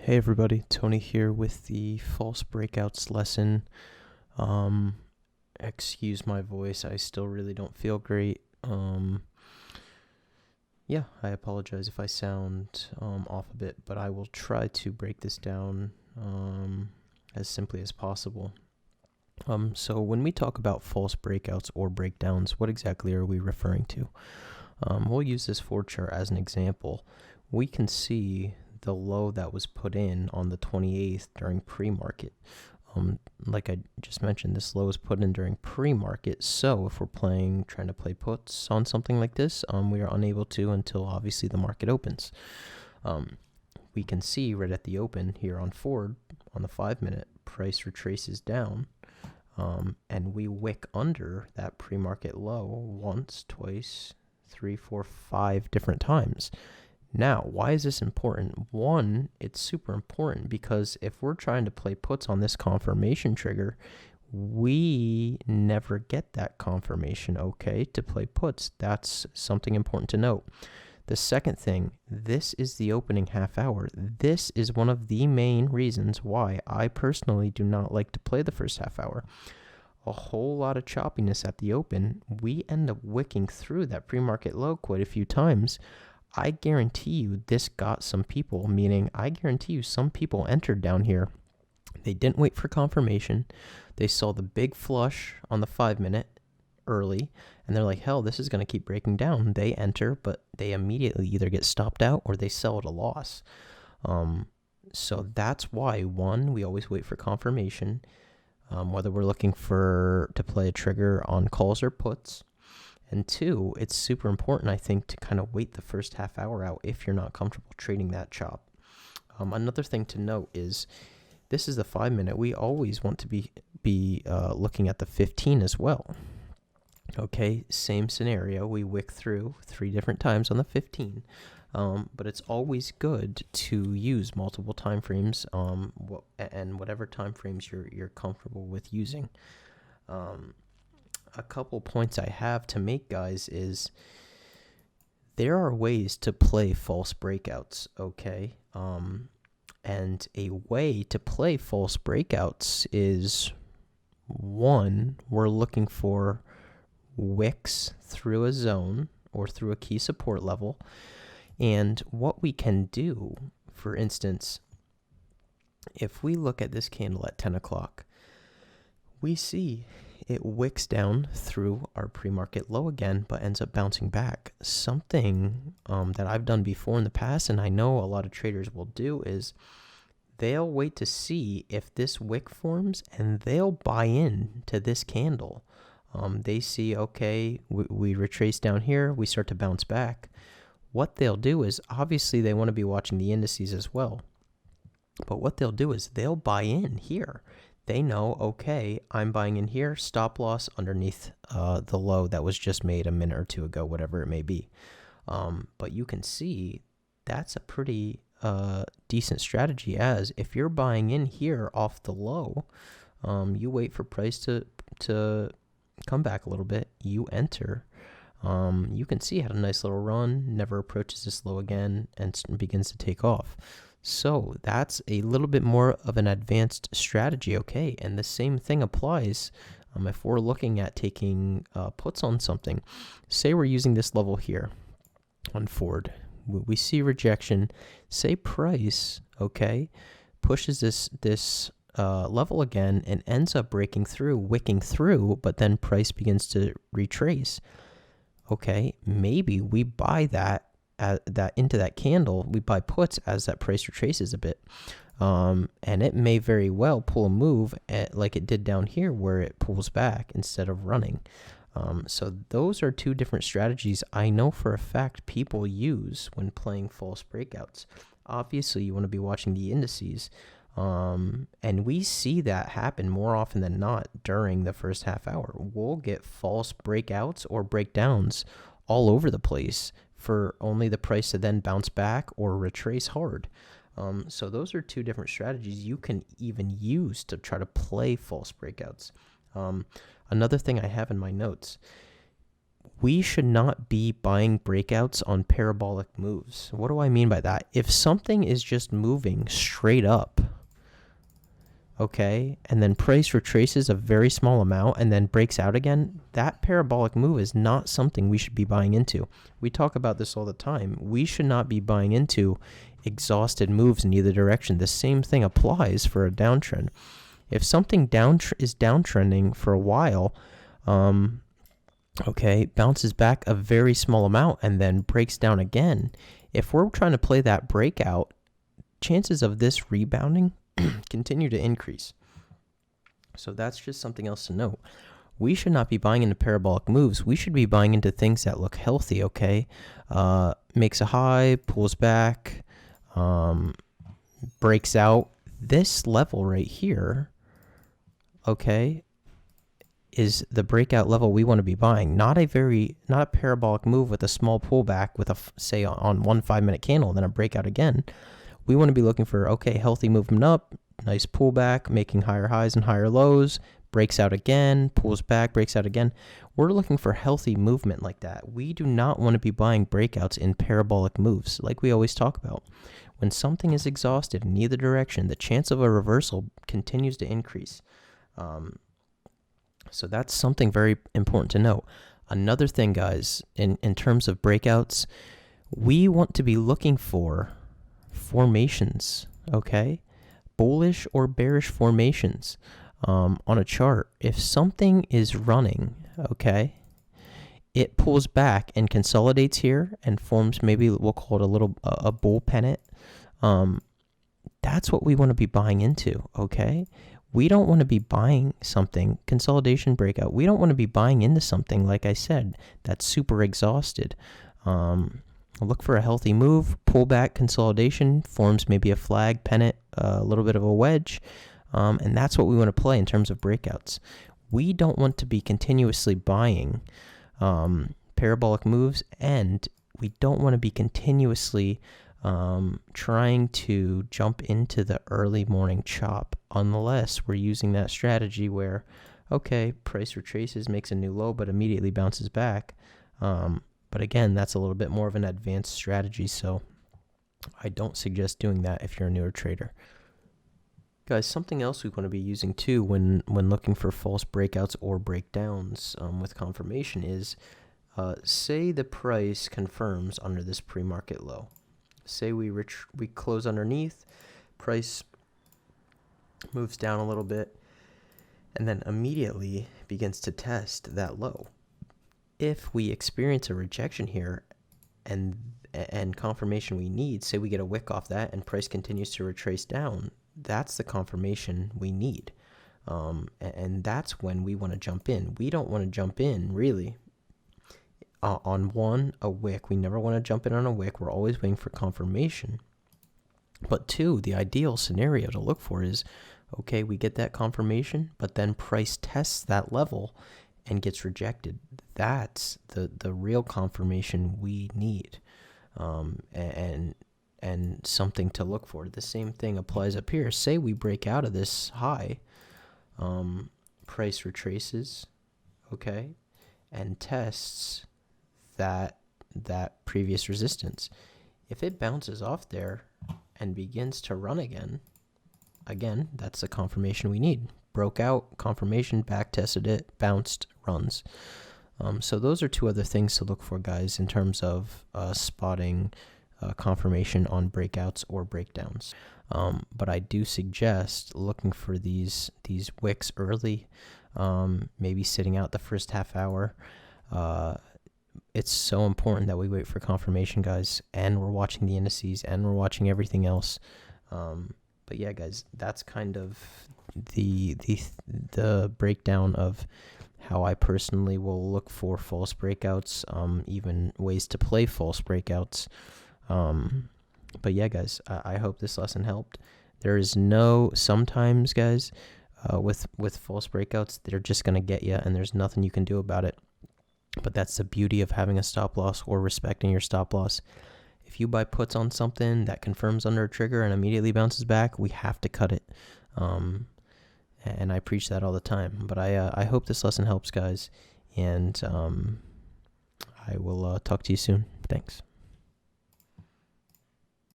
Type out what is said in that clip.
Hey everybody, Tony here with the false breakouts lesson. Um, Excuse my voice, I still really don't feel great. Yeah, I apologize if I sound off a bit, but I will try to break this down as simply as possible. So when we talk about false breakouts or breakdowns, what exactly are we referring to? We'll use this floor chart as an example. We can see the low that was put in on the 28th during pre-market. Like I just mentioned, this low is put in during pre-market. So if we're trying to play puts on something like this, we are unable to until obviously the market opens. We can see right at the open here on Ford, on the 5-minute, price retraces down. And we wick under that pre-market low once, twice, 3, 4, 5 different times. Now, why is this important? One, it's super important because if we're trying to play puts on this confirmation trigger, we never get that confirmation, okay, to play puts. That's something important to note. The second thing, this is the opening half hour. This is one of the main reasons why I personally do not like to play the first half hour. A whole lot of choppiness at the open. We end up wicking through that pre-market low quite a few times. I guarantee you this got some people, meaning I guarantee you some people entered down here. They didn't wait for confirmation. They saw the big flush on the 5-minute early, and they're like, hell, this is going to keep breaking down. They enter, but they immediately either get stopped out or they sell at a loss. So that's why, one, we always wait for confirmation, whether we're looking to play a trigger on calls or puts. And two, it's super important, I think, to kind of wait the first half hour out if you're not comfortable trading that chop. Another thing to note is this is the 5-minute. We always want to be looking at the 15 as well. Okay, same scenario. We wick through 3 different times on the 15. But it's always good to use multiple time frames and whatever time frames you're comfortable with using. A couple points I have to make, guys, is there are ways to play false breakouts, okay? And a way to play false breakouts is, one, we're looking for wicks through a zone or through a key support level. And what we can do, for instance, if we look at this candle at 10 o'clock, we see it wicks down through our pre-market low again, but ends up bouncing back. Something that I've done before in the past, and I know a lot of traders will do, is they'll wait to see if this wick forms, and they'll buy in to this candle. They see, okay, we retrace down here, we start to bounce back. What they'll do is, obviously, they want to be watching the indices as well. But what they'll do is they'll buy in here. They know, okay, I'm buying in here, stop loss underneath the low that was just made a minute or two ago, whatever it may be. But you can see that's a pretty decent strategy, as if you're buying in here off the low, you wait for price to come back a little bit, you enter. You can see it had a nice little run, never approaches this low again, and begins to take off. So that's a little bit more of an advanced strategy, okay? And the same thing applies if we're looking at taking puts on something. Say we're using this level here on Ford. We see rejection. Say price, okay, pushes this level again and ends up breaking through, wicking through, but then price begins to retrace. Okay, maybe we buy that into that candle, we buy puts as that price retraces a bit. And it may very well pull a move like it did down here where it pulls back instead of running. So those are 2 different strategies I know for a fact people use when playing false breakouts. Obviously, you want to be watching the indices. And we see that happen more often than not during the first half hour. We'll get false breakouts or breakdowns all over the place for only the price to then bounce back or retrace hard. So those are 2 different strategies you can even use to try to play false breakouts. Another thing I have in my notes, we should not be buying breakouts on parabolic moves. What do I mean by that? If something is just moving straight up, okay, and then price retraces a very small amount and then breaks out again, that parabolic move is not something we should be buying into. We talk about this all the time. We should not be buying into exhausted moves in either direction. The same thing applies for a downtrend. If something is downtrending for a while, okay, bounces back a very small amount and then breaks down again, if we're trying to play that breakout, chances of this rebounding continue to increase. So that's just something else to note. We should not be buying into parabolic moves. We should be buying into things that look healthy, okay? Makes a high, pulls back, breaks out. This level right here, okay, is the breakout level we want to be buying. Not a parabolic move with a small pullback with say on 1 5-minute candle, then a breakout again. We want to be looking for, okay, healthy movement up, nice pullback, making higher highs and higher lows, breaks out again, pulls back, breaks out again. We're looking for healthy movement like that. We do not want to be buying breakouts in parabolic moves like we always talk about. When something is exhausted in either direction, the chance of a reversal continues to increase. So that's something very important to note. Another thing, guys, in terms of breakouts, we want to be looking for formations, okay? Bullish or bearish formations on a chart. If something is running, okay, it pulls back and consolidates here and forms, maybe we'll call it a bull pennant. That's what we want to be buying into, okay? We don't want to be buying something, consolidation breakout. We don't want to be buying into something, like I said, that's super exhausted. Look for a healthy move, pullback, consolidation, forms maybe a flag, pennant, a little bit of a wedge, and that's what we want to play in terms of breakouts. We don't want to be continuously buying parabolic moves, and we don't want to be continuously trying to jump into the early morning chop unless we're using that strategy where, okay, price retraces, makes a new low, but immediately bounces back. But again, that's a little bit more of an advanced strategy, so I don't suggest doing that if you're a newer trader. Guys, something else we want to be using too when looking for false breakouts or breakdowns with confirmation is, say the price confirms under this pre-market low. Say we close underneath, price moves down a little bit, and then immediately begins to test that low. If we experience a rejection here and confirmation we need, say we get a wick off that and price continues to retrace down, that's the confirmation we need. And that's when we want to jump in. We don't want to jump in, really, on a wick. We never want to jump in on a wick. We're always waiting for confirmation. But two, the ideal scenario to look for is, okay, we get that confirmation, but then price tests that level and gets rejected. That's the real confirmation we need, and something to look for. The same thing applies up here. Say we break out of this high, price retraces, okay, and tests that previous resistance. If it bounces off there and begins to run again, that's the confirmation we need. Broke out, confirmation, back tested it, bounced, runs. So those are two other things to look for, guys, in terms of spotting confirmation on breakouts or breakdowns. But I do suggest looking for these wicks early, maybe sitting out the first half hour. It's so important that we wait for confirmation, guys, and we're watching the indices and we're watching everything else. But yeah, guys, that's kind of the breakdown of how I personally will look for false breakouts, even ways to play false breakouts. But yeah, guys, I hope this lesson helped. There is sometimes, guys, with false breakouts, they're just going to get you and there's nothing you can do about it. But that's the beauty of having a stop loss or respecting your stop loss. If you buy puts on something that confirms under a trigger and immediately bounces back, we have to cut it. And I preach that all the time. But I hope this lesson helps, guys. And I will talk to you soon. Thanks.